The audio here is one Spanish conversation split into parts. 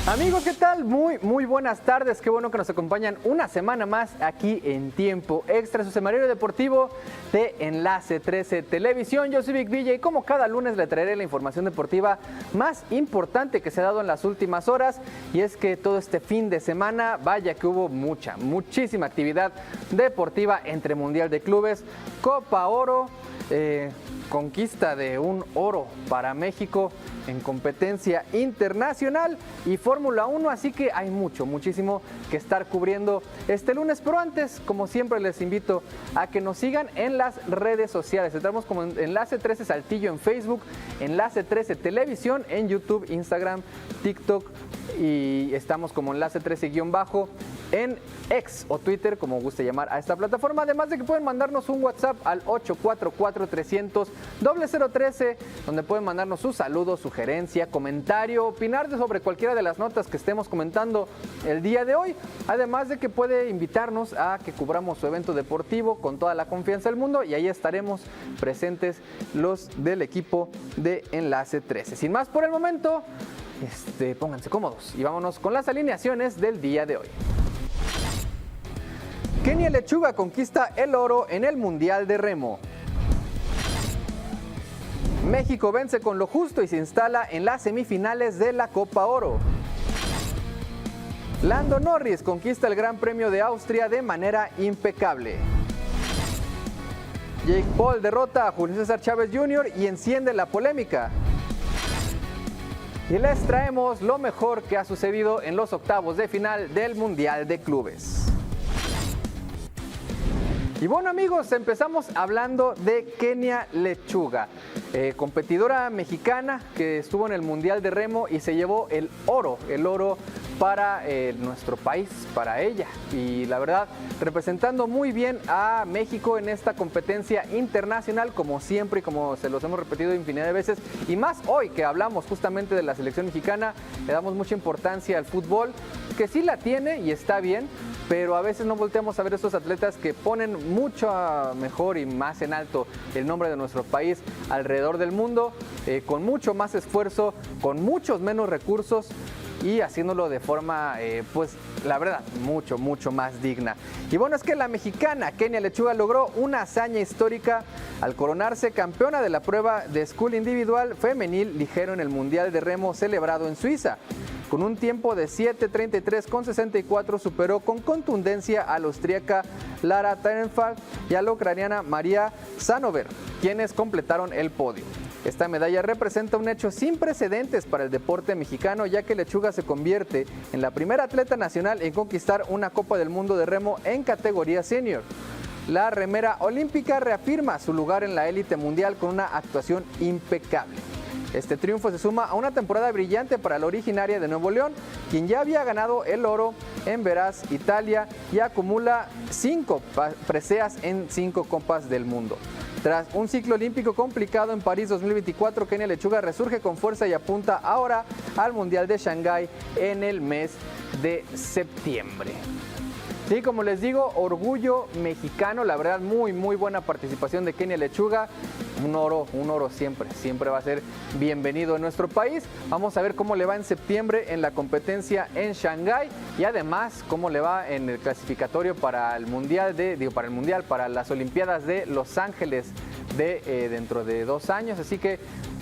Amigos, ¿qué tal? Muy buenas tardes. Qué bueno que nos acompañan una semana más aquí en Tiempo Extra, su semanario deportivo de Enlace 13 Televisión. Yo soy Vic Villa y como cada lunes le traeré la información deportiva más importante que se ha dado en las últimas horas. Y es que todo este fin de semana, vaya que hubo muchísima actividad deportiva entre Mundial de Clubes, Copa Oro, conquista de un oro para México en competencia internacional y Fórmula 1, así que hay muchísimo que estar cubriendo este lunes, pero antes, como siempre, les invito a que nos sigan en las redes sociales. Estamos como Enlace 13 Saltillo en Facebook, Enlace 13 Televisión en YouTube, Instagram, TikTok y estamos como Enlace 13_ en X o Twitter, como guste llamar a esta plataforma, además de que pueden mandarnos un WhatsApp al 844-300-0013, donde pueden mandarnos sus saludos, sugerencia, comentario, opinar sobre cualquiera de las notas que estemos comentando el día de hoy, además de que puede invitarnos a que cubramos su evento deportivo con toda la confianza del mundo y ahí estaremos presentes los del equipo de Enlace 13. Sin más por el momento, pónganse cómodos y vámonos con las alineaciones del día de hoy. Kenia Lechuga conquista el oro en el Mundial de Remo. México vence con lo justo y se instala en las semifinales de la Copa Oro. Lando Norris conquista el Gran Premio de Austria de manera impecable. Jake Paul derrota a Julio César Chávez Jr. y enciende la polémica. Y les traemos lo mejor que ha sucedido en los octavos de final del Mundial de Clubes. Y bueno, amigos, empezamos hablando de Kenia Lechuga, competidora mexicana que estuvo en el Mundial de Remo y se llevó el oro para nuestro país, para ella. Y la verdad, representando muy bien a México en esta competencia internacional, como siempre y como se los hemos repetido infinidad de veces. Y más hoy que hablamos justamente de la selección mexicana, le damos mucha importancia al fútbol, que sí la tiene y está bien, pero a veces no volteamos a ver estos atletas que ponen mucho mejor y más en alto el nombre de nuestro país alrededor del mundo, con mucho más esfuerzo, con muchos menos recursos y haciéndolo de forma, pues la verdad, mucho más digna. Y bueno, es que la mexicana Kenia Lechuga logró una hazaña histórica al coronarse campeona de la prueba de Scull individual femenil ligero en el Mundial de Remo celebrado en Suiza. Con un tiempo de 7:33,64 superó con contundencia a la austríaca Lara Terenfeld y a la ucraniana María Sanover, quienes completaron el podio. Esta medalla representa un hecho sin precedentes para el deporte mexicano, ya que Lechuga se convierte en la primera atleta nacional en conquistar una Copa del Mundo de Remo en categoría senior. La remera olímpica reafirma su lugar en la élite mundial con una actuación impecable. Este triunfo se suma a una temporada brillante para la originaria de Nuevo León, quien ya había ganado el oro en Veraz, Italia, y acumula 5 preseas en 5 Copas del Mundo. Tras un ciclo olímpico complicado en París 2024, Kenia Lechuga resurge con fuerza y apunta ahora al Mundial de Shanghái en el mes de septiembre. Sí, como les digo, orgullo mexicano, la verdad muy buena participación de Kenia Lechuga. Un oro siempre va a ser bienvenido en nuestro país. Vamos a ver cómo le va en septiembre en la competencia en Shanghái y además cómo le va en el clasificatorio para el para las Olimpiadas de Los Ángeles dentro de 2 años. Así que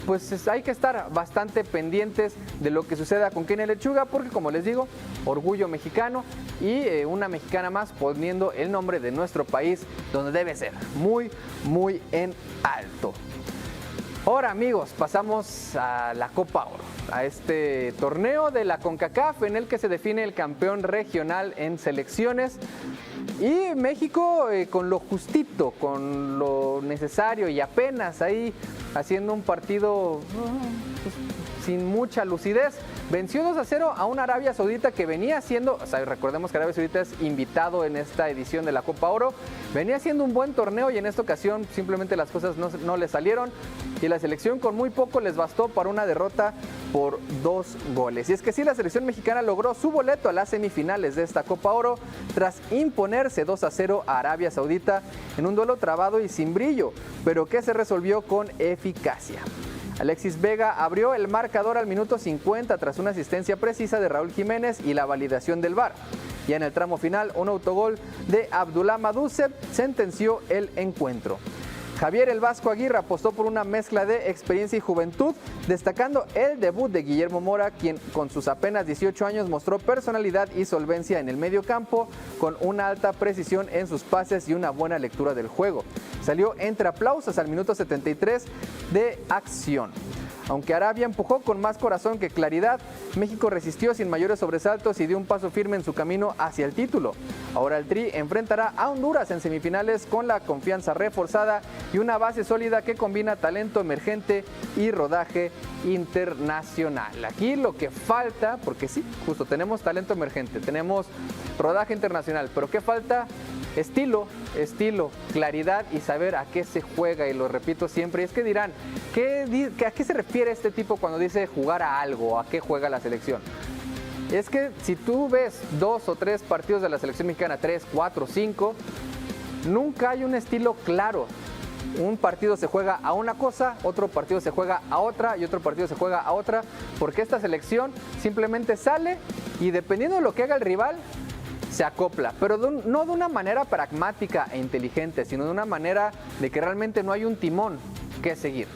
pues hay que estar bastante pendientes de lo que suceda con Kenia Lechuga, porque como les digo, orgullo mexicano y una mexicana más poniendo el nombre de nuestro país donde debe ser, muy en alto. Ahora, amigos, pasamos a la Copa Oro, a este torneo de la CONCACAF en el que se define el campeón regional en selecciones. Y México con lo justito, con lo necesario y apenas ahí haciendo un partido sin mucha lucidez. Venció 2-0 a una Arabia Saudita que venía siendo, o sea, recordemos que Arabia Saudita es invitado en esta edición de la Copa Oro, venía siendo un buen torneo y en esta ocasión simplemente las cosas no le salieron y la selección con muy poco les bastó para una derrota por 2 goles. Y es que sí, la selección mexicana logró su boleto a las semifinales de esta Copa Oro tras imponerse 2-0 a Arabia Saudita en un duelo trabado y sin brillo, pero que se resolvió con eficacia. Alexis Vega abrió el marcador al minuto 50 tras una asistencia precisa de Raúl Jiménez y la validación del VAR. Y en el tramo final, un autogol de Abdullah Madusev sentenció el encuentro. Javier El Vasco Aguirre apostó por una mezcla de experiencia y juventud, destacando el debut de Guillermo Mora, quien con sus apenas 18 años mostró personalidad y solvencia en el medio campo, con una alta precisión en sus pases y una buena lectura del juego. Salió entre aplausos al minuto 73 de acción. Aunque Arabia empujó con más corazón que claridad, México resistió sin mayores sobresaltos y dio un paso firme en su camino hacia el título. Ahora el Tri enfrentará a Honduras en semifinales con la confianza reforzada y una base sólida que combina talento emergente y rodaje internacional. Aquí lo que falta, porque sí, justo tenemos talento emergente, tenemos rodaje internacional, pero ¿qué falta? Estilo, claridad y saber a qué se juega, y lo repito siempre. Y es que dirán, ¿a qué se refiere este tipo cuando dice jugar a algo? ¿A qué juega la selección? Es que si tú ves 2 o 3 partidos de la selección mexicana, 3, 4, 5, nunca hay un estilo claro. Un partido se juega a una cosa, otro partido se juega a otra y otro partido se juega a otra, porque esta selección simplemente sale y dependiendo de lo que haga el rival, se acopla, pero no de una manera pragmática e inteligente, sino de una manera de que realmente no hay un timón que seguir.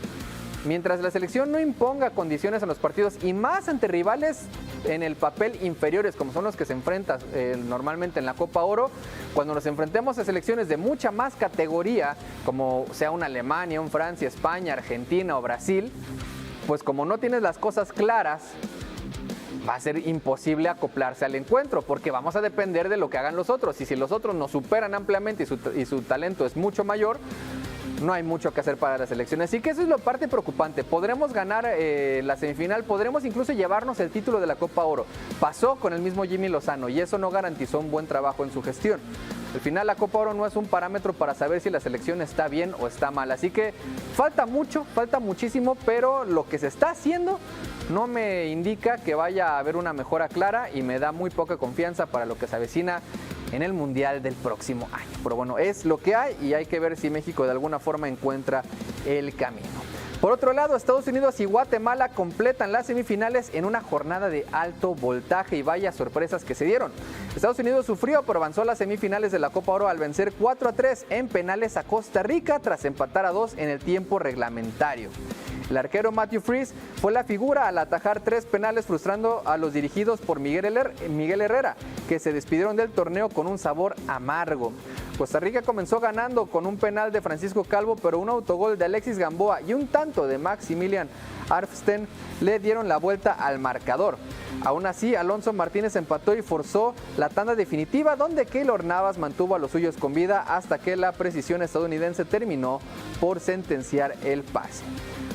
Mientras la selección no imponga condiciones en los partidos y más ante rivales en el papel inferiores como son los que se enfrentan normalmente en la Copa Oro, cuando nos enfrentemos a selecciones de mucha más categoría, como sea una Alemania, un Francia, España, Argentina o Brasil, pues como no tienes las cosas claras, va a ser imposible acoplarse al encuentro porque vamos a depender de lo que hagan los otros, y si los otros nos superan ampliamente y su talento es mucho mayor, no hay mucho que hacer para la selección. Así que eso es la parte preocupante. Podremos ganar la semifinal, podremos incluso llevarnos el título de la Copa Oro. Pasó con el mismo Jimmy Lozano y eso no garantizó un buen trabajo en su gestión. Al final la Copa Oro no es un parámetro para saber si la selección está bien o está mal. Así que falta mucho, falta muchísimo, pero lo que se está haciendo no me indica que vaya a haber una mejora clara y me da muy poca confianza para lo que se avecina en el Mundial del próximo año. Pero bueno, es lo que hay y hay que ver si México de alguna forma encuentra el camino. Por otro lado, Estados Unidos y Guatemala completan las semifinales en una jornada de alto voltaje y vaya sorpresas que se dieron. Estados Unidos sufrió, pero avanzó a las semifinales de la Copa Oro al vencer 4-3 en penales a Costa Rica tras empatar a 2 en el tiempo reglamentario. El arquero Matthew Freese fue la figura al atajar 3 penales, frustrando a los dirigidos por Miguel Herrera, que se despidieron del torneo con un sabor amargo. Costa Rica comenzó ganando con un penal de Francisco Calvo, pero un autogol de Alexis Gamboa y un tanto de Maximilian Arfsten le dieron la vuelta al marcador. Aún así, Alonso Martínez empató y forzó la tanda definitiva, donde Keylor Navas mantuvo a los suyos con vida hasta que la precisión estadounidense terminó por sentenciar el pase.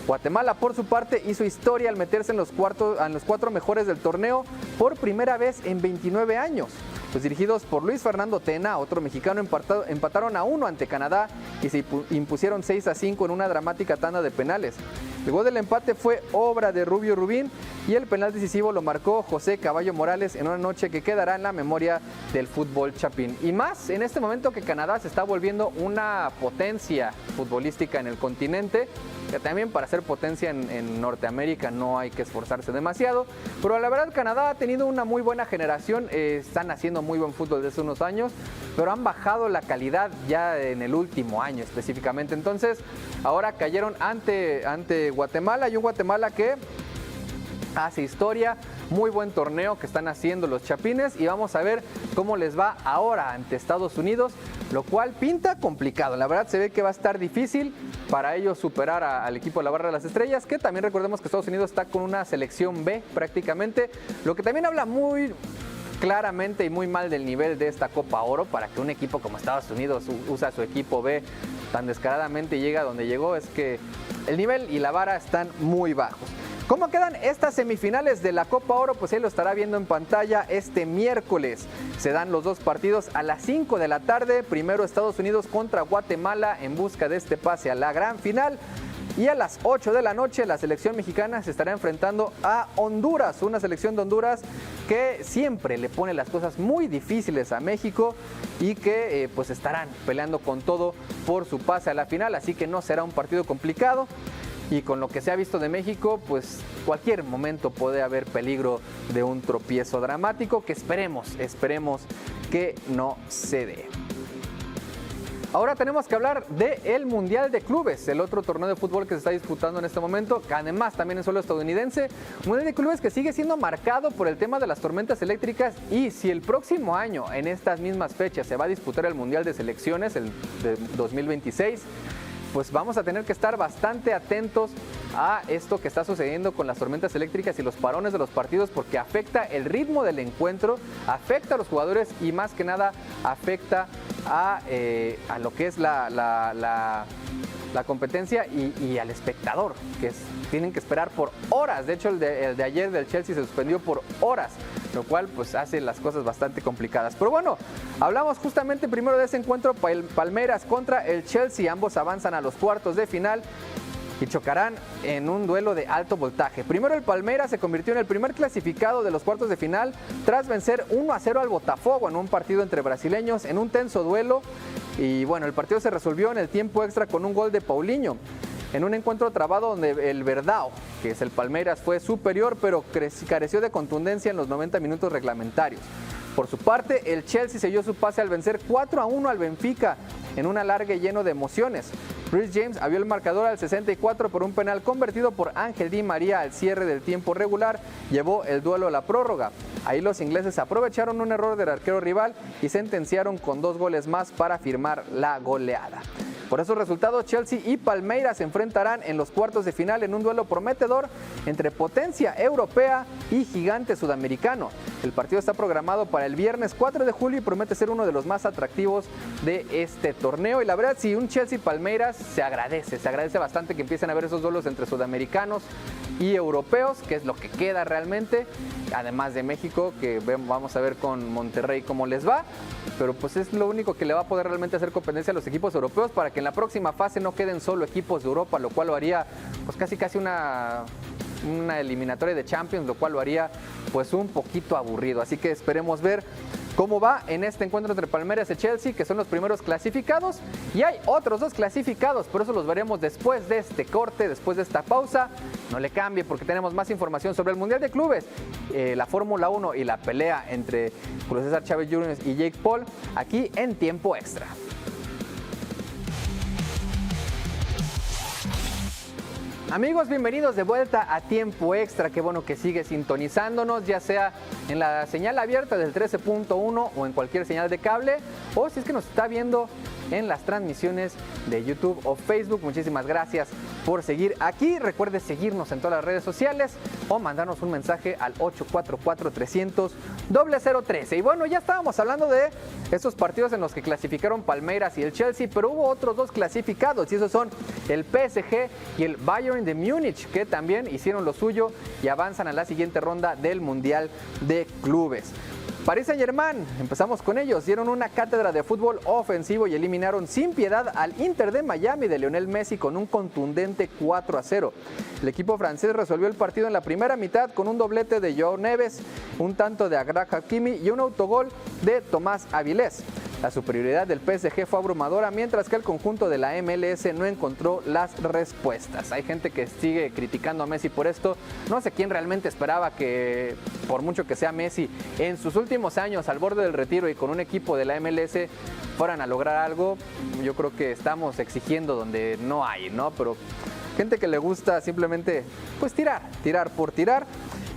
Guatemala, por su parte, hizo historia al meterse en los 4 mejores del torneo por primera vez en 29 años. Los dirigidos por Luis Fernando Tena, otro mexicano, empataron a 1 ante Canadá y se impusieron 6-5 en una dramática tanda de penales. El gol del empate fue obra de Rubio Rubín y el penal decisivo lo marcó José Caballo Morales en una noche que quedará en la memoria del fútbol chapín. Y más en este momento que Canadá se está volviendo una potencia futbolística en el continente, que también para ser potencia en Norteamérica no hay que esforzarse demasiado, pero la verdad Canadá ha tenido una muy buena generación, están haciendo muy buen fútbol desde unos años, pero han bajado la calidad ya en el último año específicamente. Entonces ahora cayeron ante Guatemala, y un Guatemala que hace historia, muy buen torneo que están haciendo los chapines, y vamos a ver cómo les va ahora ante Estados Unidos, lo cual pinta complicado. La verdad se ve que va a estar difícil para ellos superar al equipo de la Barra de las Estrellas, que también recordemos que Estados Unidos está con una selección B prácticamente, lo que también habla muy claramente y muy mal del nivel de esta Copa Oro, para que un equipo como Estados Unidos usa su equipo B tan descaradamente y llega a donde llegó. Es que el nivel y la vara están muy bajos. ¿Cómo quedan estas semifinales de la Copa Oro? Pues ahí lo estará viendo en pantalla este miércoles. Se dan los dos partidos a las 5 de la tarde. Primero Estados Unidos contra Guatemala en busca de este pase a la gran final. Y a las 8 de la noche la selección mexicana se estará enfrentando a Honduras, una selección de Honduras que siempre le pone las cosas muy difíciles a México y que pues estarán peleando con todo por su pase a la final, así que no será un partido complicado. Y con lo que se ha visto de México, pues cualquier momento puede haber peligro de un tropiezo dramático que esperemos que no se dé. Ahora tenemos que hablar del Mundial de Clubes, el otro torneo de fútbol que se está disputando en este momento, que además también es suelo estadounidense. Mundial de Clubes que sigue siendo marcado por el tema de las tormentas eléctricas, y si el próximo año, en estas mismas fechas, se va a disputar el Mundial de Selecciones, el de 2026, pues vamos a tener que estar bastante atentos a esto que está sucediendo con las tormentas eléctricas y los parones de los partidos, porque afecta el ritmo del encuentro, afecta a los jugadores y más que nada afecta a lo que es la competencia y al espectador, que tienen que esperar por horas. De hecho, el de ayer del Chelsea se suspendió por horas, lo cual pues hace las cosas bastante complicadas. Pero bueno, hablamos justamente primero de ese encuentro, Palmeiras contra el Chelsea. Ambos avanzan a los cuartos de final y chocarán en un duelo de alto voltaje. Primero el Palmeiras se convirtió en el primer clasificado de los cuartos de final tras vencer 1-0 al Botafogo en un partido entre brasileños en un tenso duelo. Y bueno, el partido se resolvió en el tiempo extra con un gol de Paulinho, en un encuentro trabado donde el Verdão, que es el Palmeiras, fue superior, pero careció de contundencia en los 90 minutos reglamentarios. Por su parte, el Chelsea selló su pase al vencer 4-1 al Benfica en un alargue lleno de emociones. Reece James abrió el marcador al 64 por un penal convertido por Ángel Di María al cierre del tiempo regular, llevó el duelo a la prórroga. Ahí los ingleses aprovecharon un error del arquero rival y sentenciaron con 2 goles más para firmar la goleada. Por esos resultados, Chelsea y Palmeiras se enfrentarán en los cuartos de final en un duelo prometedor entre potencia europea y gigante sudamericano. El partido está programado para el viernes 4 de julio y promete ser uno de los más atractivos de este torneo. Y la verdad, si un Chelsea-Palmeiras se agradece bastante que empiecen a haber esos duelos entre sudamericanos y europeos, que es lo que queda realmente, además de México, que vamos a ver con Monterrey cómo les va, pero pues es lo único que le va a poder realmente hacer competencia a los equipos europeos para que en la próxima fase no queden solo equipos de Europa, lo cual lo haría pues casi una eliminatoria de Champions, lo cual lo haría pues un poquito aburrido. Así que esperemos ver cómo va en este encuentro entre Palmeiras y Chelsea, que son los primeros clasificados, y hay otros 2 clasificados, por eso los veremos después de este corte, después de esta pausa. No le cambie porque tenemos más información sobre el Mundial de Clubes, la Fórmula 1 y la pelea entre Julio César Chávez Jr. y Jake Paul, aquí en Tiempo Extra. Amigos, bienvenidos de vuelta a Tiempo Extra. Qué bueno que sigue sintonizándonos, ya sea en la señal abierta del 13.1 o en cualquier señal de cable, o si es que nos está viendo en las transmisiones de YouTube o Facebook. Muchísimas gracias por seguir aquí. Recuerde seguirnos en todas las redes sociales o mandarnos un mensaje al 844-300-0013. Y bueno, ya estábamos hablando de estos partidos en los que clasificaron Palmeiras y el Chelsea, pero hubo otros 2 clasificados, y esos son el PSG y el Bayern de Múnich, que también hicieron lo suyo y avanzan a la siguiente ronda del Mundial de Clubes. Paris Saint-Germain, empezamos con ellos, dieron una cátedra de fútbol ofensivo y eliminaron sin piedad al Inter de Miami de Lionel Messi con un contundente 4-0. El equipo francés resolvió el partido en la primera mitad con un doblete de Joao Neves, un tanto de Achraf Hakimi y un autogol de Tomás Avilés. La superioridad del PSG fue abrumadora, mientras que el conjunto de la MLS no encontró las respuestas. Hay gente que sigue criticando a Messi por esto. No sé quién realmente esperaba que, por mucho que sea Messi, en sus últimos años al borde del retiro y con un equipo de la MLS fueran a lograr algo. Yo creo que estamos exigiendo donde no hay, ¿no? Pero gente que le gusta simplemente pues tirar por tirar.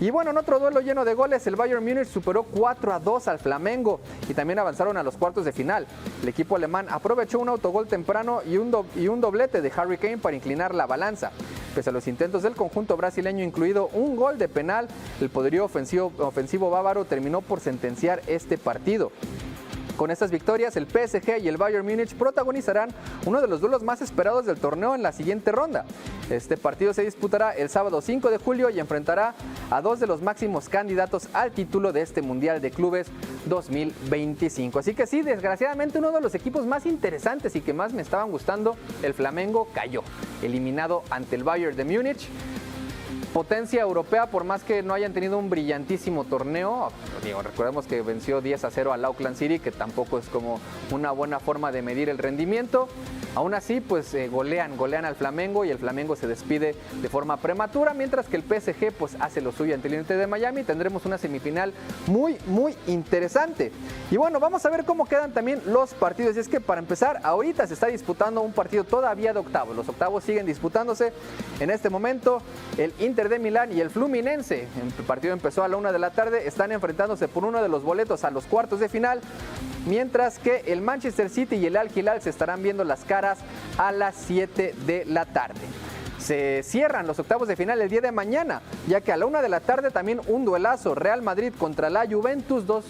Y bueno, en otro duelo lleno de goles, el Bayern Múnich superó 4-2 al Flamengo y también avanzaron a los cuartos de final. El equipo alemán aprovechó un autogol temprano y un doblete de Harry Kane para inclinar la balanza. Pese a los intentos del conjunto brasileño, incluido un gol de penal, el poderío ofensivo bávaro terminó por sentenciar este partido. Con estas victorias, el PSG y el Bayern Múnich protagonizarán uno de los duelos más esperados del torneo en la siguiente ronda. Este partido se disputará el sábado 5 de julio y enfrentará a dos de los máximos candidatos al título de este Mundial de Clubes 2025. Así que sí, desgraciadamente uno de los equipos más interesantes y que más me estaban gustando, el Flamengo, cayó, eliminado ante el Bayern de Múnich. Potencia europea, por más que no hayan tenido un brillantísimo torneo, recordemos que venció 10-0 al Auckland City, que tampoco es como una buena forma de medir el rendimiento. Aún así, pues golean al Flamengo y el Flamengo se despide de forma prematura, mientras que el PSG pues hace lo suyo ante el Inter de Miami. Tendremos una semifinal muy interesante. Y bueno, vamos a ver cómo quedan también los partidos. Y es que para empezar, ahorita se está disputando un partido todavía de octavos. Los octavos siguen disputándose en este momento. El Inter de Milán y el Fluminense, el partido empezó a la 1 de la tarde, están enfrentándose por uno de los boletos a los cuartos de final, mientras que el Manchester City y el Al Hilal se estarán viendo las caras a las 7 de la tarde. Se cierran los octavos de final el día de mañana, ya que a la 1 de la tarde también un duelazo, Real Madrid contra la Juventus, dos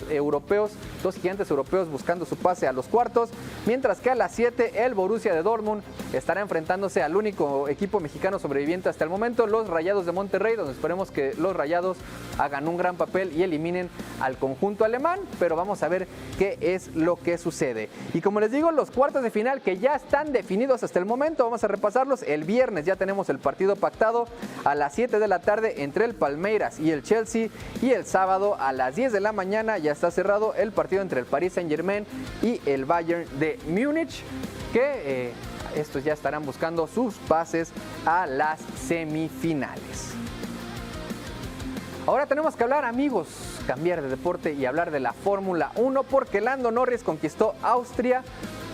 gigantes europeos buscando su pase a los cuartos, mientras que a las 7 el Borussia de Dortmund estará enfrentándose al único equipo mexicano sobreviviente hasta el momento, los Rayados de Monterrey, donde esperemos que los Rayados hagan un gran papel y eliminen al conjunto alemán, pero vamos a ver qué es lo que sucede. Y como les digo, los cuartos de final que ya están definidos hasta el momento, vamos a repasarlos. El viernes ya tenemos el partido pactado a las 7 de la tarde entre el Palmeiras y el Chelsea, y el sábado a las 10 de la mañana ya está cerrado el partido entre el Paris Saint-Germain y el Bayern de Múnich, que estos ya estarán buscando sus pases a las semifinales. Ahora tenemos que hablar, amigos, cambiar de deporte y hablar de la Fórmula 1, porque Lando Norris conquistó Austria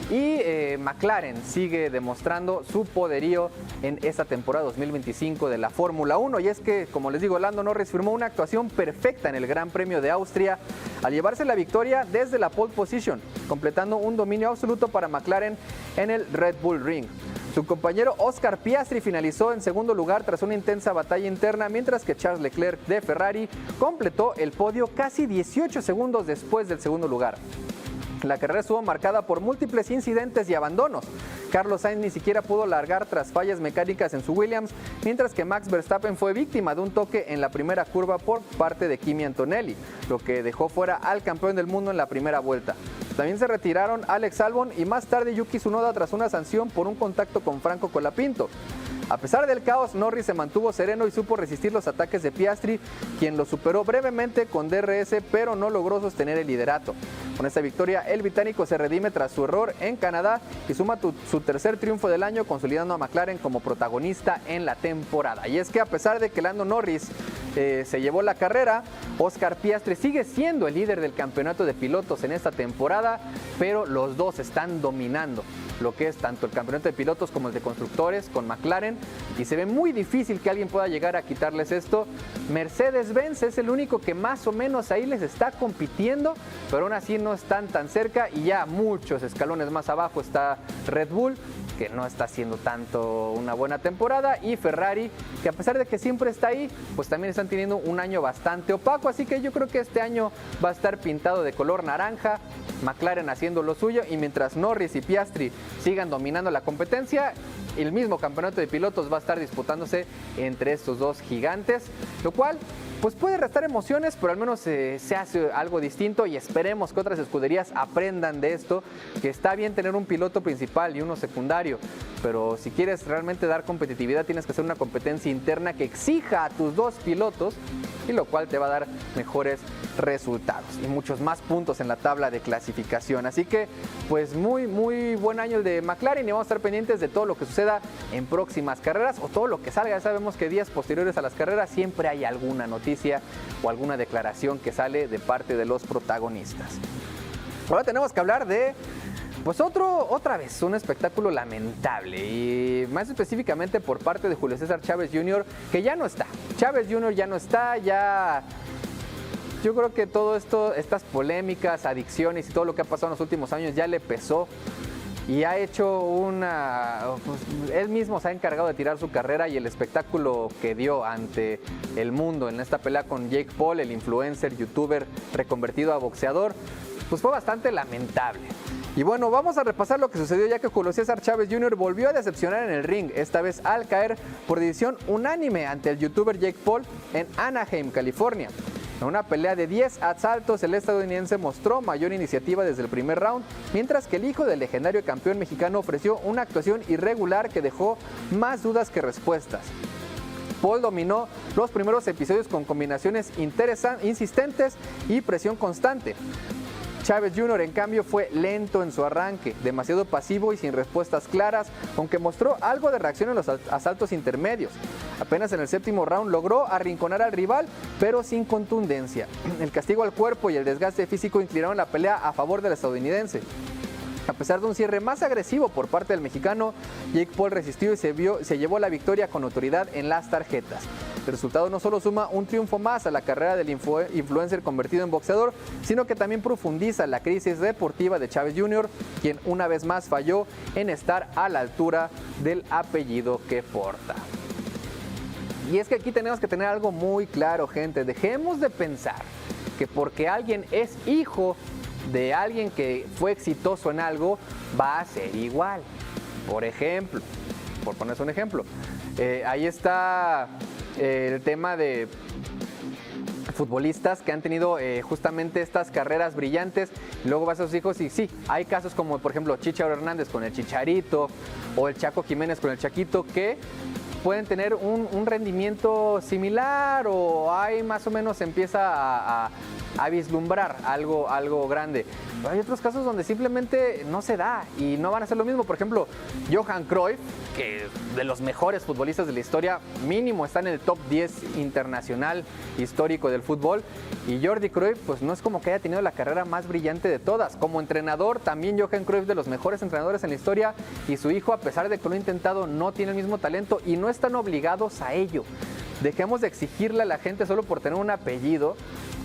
y McLaren sigue demostrando su poderío en esta temporada 2025 de la Fórmula 1. Y es que, como les digo, Lando Norris firmó una actuación perfecta en el Gran Premio de Austria al llevarse la victoria desde la pole position, completando un dominio absoluto para McLaren en el Red Bull Ring. Su compañero Oscar Piastri finalizó en segundo lugar tras una intensa batalla interna, mientras que Charles Leclerc de Ferrari completó el podio casi 18 segundos después del segundo lugar. La carrera estuvo marcada por múltiples incidentes y abandonos. Carlos Sainz ni siquiera pudo largar tras fallas mecánicas en su Williams, mientras que Max Verstappen fue víctima de un toque en la primera curva por parte de Kimi Antonelli, lo que dejó fuera al campeón del mundo en la primera vuelta. También se retiraron Alex Albon y más tarde Yuki Tsunoda tras una sanción por un contacto con Franco Colapinto. A pesar del caos, Norris se mantuvo sereno y supo resistir los ataques de Piastri, quien lo superó brevemente con DRS, pero no logró sostener el liderato. Con esta victoria, el británico se redime tras su error en Canadá y suma su tercer triunfo del año, consolidando a McLaren como protagonista en la temporada. Y es que a pesar de que Lando Norris se llevó la carrera, Oscar Piastri sigue siendo el líder del campeonato de pilotos en esta temporada, pero los dos están dominando lo que es tanto el campeonato de pilotos como el de constructores con McLaren, y se ve muy difícil que alguien pueda llegar a quitarles esto. Mercedes-Benz es el único que más o menos ahí les está compitiendo, pero aún así no están tan cerca, y ya muchos escalones más abajo está Red Bull, que no está haciendo tanto una buena temporada, y Ferrari, que a pesar de que siempre está ahí, pues también están teniendo un año bastante opaco, así que yo creo que este año va a estar pintado de color naranja, McLaren haciendo lo suyo, y mientras Norris y Piastri sigan dominando la competencia, el mismo campeonato de pilotos va a estar disputándose entre estos dos gigantes, lo cual pues puede restar emociones, pero al menos se hace algo distinto, y esperemos que otras escuderías aprendan de esto, que está bien tener un piloto principal y uno secundario, pero si quieres realmente dar competitividad tienes que hacer una competencia interna que exija a tus dos pilotos, y lo cual te va a dar mejores resultados y muchos más puntos en la tabla de clasificación. Así que pues muy buen año el de McLaren, y vamos a estar pendientes de todo lo que suceda en próximas carreras o todo lo que salga. Ya sabemos que días posteriores a las carreras siempre hay alguna noticia o alguna declaración que sale de parte de los protagonistas. Ahora tenemos que hablar de pues otra vez un espectáculo lamentable, y más específicamente por parte de Julio César Chávez Jr., que ya no está. Chávez Jr. ya no está, ya yo creo que todo esto, estas polémicas, adicciones y todo lo que ha pasado en los últimos años ya le pesó, y ha hecho pues, él mismo se ha encargado de tirar su carrera, y el espectáculo que dio ante el mundo en esta pelea con Jake Paul, el influencer, youtuber reconvertido a boxeador, pues fue bastante lamentable. Y bueno, vamos a repasar lo que sucedió ya que Julio César Chávez Jr. volvió a decepcionar en el ring, esta vez al caer por decisión unánime ante el youtuber Jake Paul en Anaheim, California. En una pelea de 10 asaltos, el estadounidense mostró mayor iniciativa desde el primer round, mientras que el hijo del legendario campeón mexicano ofreció una actuación irregular que dejó más dudas que respuestas. Paul dominó los primeros episodios con combinaciones insistentes y presión constante. Chávez Jr. en cambio fue lento en su arranque, demasiado pasivo y sin respuestas claras, aunque mostró algo de reacción en los asaltos intermedios. Apenas en el séptimo round logró arrinconar al rival, pero sin contundencia. El castigo al cuerpo y el desgaste físico inclinaron la pelea a favor del estadounidense. A pesar de un cierre más agresivo por parte del mexicano, Jake Paul resistió y se llevó la victoria con autoridad en las tarjetas. El resultado no solo suma un triunfo más a la carrera del influencer convertido en boxeador, sino que también profundiza la crisis deportiva de Chávez Jr., quien una vez más falló en estar a la altura del apellido que porta. Y es que aquí tenemos que tener algo muy claro, gente. Dejemos de pensar que porque alguien es hijo de alguien que fue exitoso en algo, va a ser igual. Por ejemplo, por ponerse un ejemplo, ahí está el tema de futbolistas que han tenido justamente estas carreras brillantes, y luego vas a sus hijos y sí, hay casos como por ejemplo Chicharo Hernández con el Chicharito o el Chaco Jiménez con el Chaquito, que pueden tener un rendimiento similar, o ahí más o menos empieza a vislumbrar algo grande. Pero hay otros casos donde simplemente no se da y no van a ser lo mismo. Por ejemplo, Johan Cruyff, que de los mejores futbolistas de la historia, mínimo está en el top 10 internacional histórico del fútbol, y Jordi Cruyff pues no es como que haya tenido la carrera más brillante de todas. Como entrenador también Johan Cruyff, de los mejores entrenadores en la historia, y su hijo, a pesar de que lo ha intentado, no tiene el mismo talento y no están obligados a ello. Dejemos de exigirle a la gente solo por tener un apellido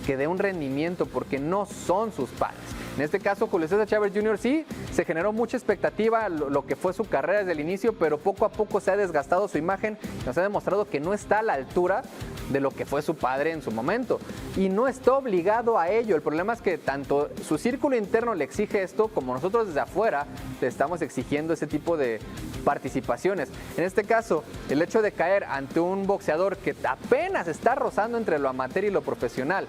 que dé un rendimiento, porque no son sus padres. En este caso, Julio César Chávez Jr. sí se generó mucha expectativa lo que fue su carrera desde el inicio, pero poco a poco se ha desgastado su imagen, nos ha demostrado que no está a la altura de lo que fue su padre en su momento, y no está obligado a ello. El problema es que tanto su círculo interno le exige esto, como nosotros desde afuera le estamos exigiendo ese tipo de participaciones. En este caso, el hecho de caer ante un boxeador que apenas está rozando entre lo amateur y lo profesional,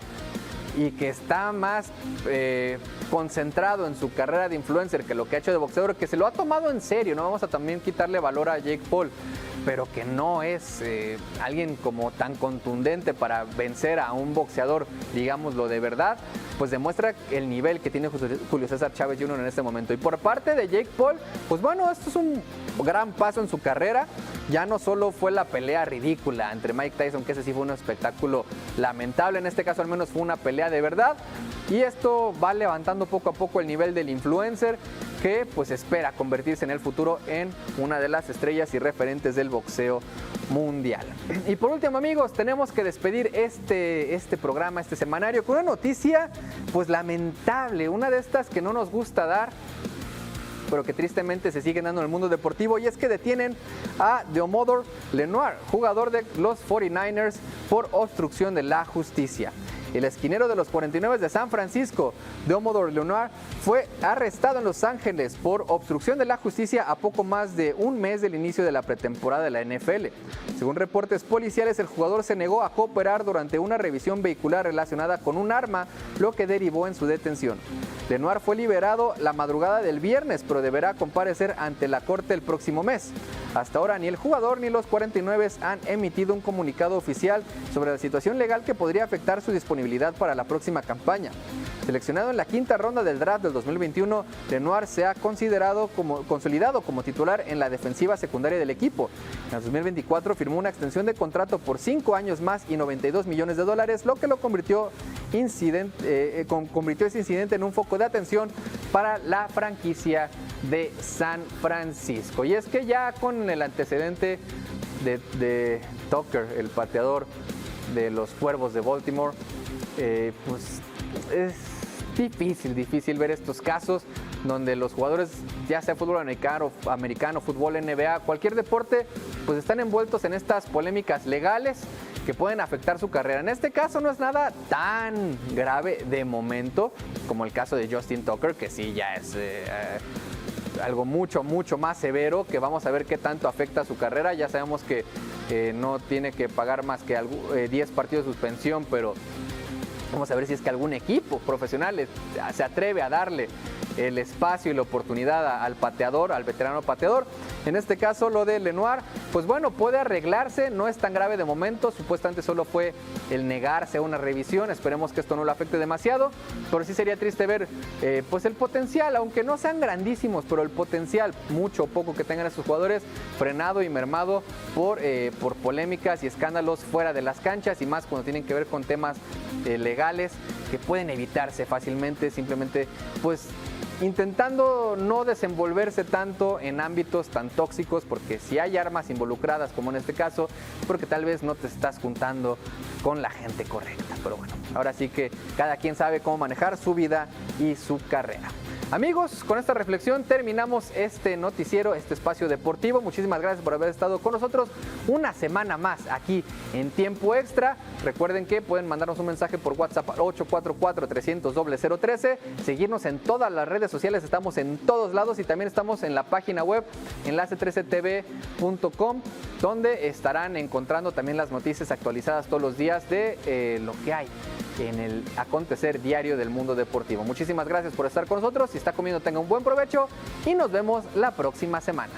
y que está más concentrado en su carrera de influencer que lo que ha hecho de boxeador, que se lo ha tomado en serio, no vamos a también quitarle valor a Jake Paul, pero que no es alguien como tan contundente para vencer a un boxeador, digámoslo de verdad, pues demuestra el nivel que tiene Julio César Chávez Jr. en este momento. Y por parte de Jake Paul, pues bueno, esto es un gran paso en su carrera. Ya no solo fue la pelea ridícula entre Mike Tyson, que ese sí fue un espectáculo lamentable, en este caso al menos fue una pelea de verdad, y esto va levantando poco a poco el nivel del influencer, que pues espera convertirse en el futuro en una de las estrellas y referentes del boxeo mundial. Y por último, amigos, tenemos que despedir este programa, este semanario, con una noticia pues lamentable, una de estas que no nos gusta dar, pero que tristemente se siguen dando en el mundo deportivo, y es que detienen a Deommodore Lenoir, jugador de los 49ers, por obstrucción de la justicia. El esquinero de los 49 de San Francisco, Deommodore Lenoir, fue arrestado en Los Ángeles por obstrucción de la justicia a poco más de un mes del inicio de la pretemporada de la NFL. Según reportes policiales, el jugador se negó a cooperar durante una revisión vehicular relacionada con un arma, lo que derivó en su detención. Lenoir fue liberado la madrugada del viernes, pero deberá comparecer ante la corte el próximo mes. Hasta ahora ni el jugador ni los 49 han emitido un comunicado oficial sobre la situación legal que podría afectar su disponibilidad para la próxima campaña. Seleccionado en la quinta ronda del draft del 2021, Lenoir se ha consolidado como titular en la defensiva secundaria del equipo. En el 2024 firmó una extensión de contrato por 5 años más y $92 millones, lo que lo convirtió ese incidente en un foco de atención para la franquicia de San Francisco. Y es que ya con el antecedente de Tucker, el pateador de los Cuervos de Baltimore, pues es difícil ver estos casos, donde los jugadores, ya sea fútbol americano, fútbol, NBA, cualquier deporte, pues están envueltos en estas polémicas legales que pueden afectar su carrera. En este caso no es nada tan grave de momento como el caso de Justin Tucker, que sí ya es algo mucho más severo, que vamos a ver qué tanto afecta su carrera. Ya sabemos que no tiene que pagar más que 10 partidos de suspensión, pero vamos a ver si es que algún equipo profesional se atreve a darle el espacio y la oportunidad al pateador, al veterano pateador. En este caso, lo de Lenoir, pues bueno, puede arreglarse, no es tan grave de momento, supuestamente solo fue el negarse a una revisión, esperemos que esto no lo afecte demasiado, pero sí sería triste ver pues el potencial, aunque no sean grandísimos, pero el potencial, mucho o poco que tengan esos jugadores, frenado y mermado por polémicas y escándalos fuera de las canchas, y más cuando tienen que ver con temas legales que pueden evitarse fácilmente, simplemente pues intentando no desenvolverse tanto en ámbitos tan tóxicos, porque si hay armas involucradas, como en este caso, porque tal vez no te estás juntando con la gente correcta. Pero bueno, ahora sí que cada quien sabe cómo manejar su vida y su carrera. Amigos, con esta reflexión terminamos este noticiero, este espacio deportivo. Muchísimas gracias por haber estado con nosotros una semana más aquí en Tiempo Extra. Recuerden que pueden mandarnos un mensaje por WhatsApp al 844-300-0013, seguirnos en todas las redes sociales, estamos en todos lados, y también estamos en la página web enlace13tv.com, donde estarán encontrando también las noticias actualizadas todos los días de lo que hay en el acontecer diario del mundo deportivo. Muchísimas gracias por estar con nosotros. Si está comiendo, tenga un buen provecho y nos vemos la próxima semana.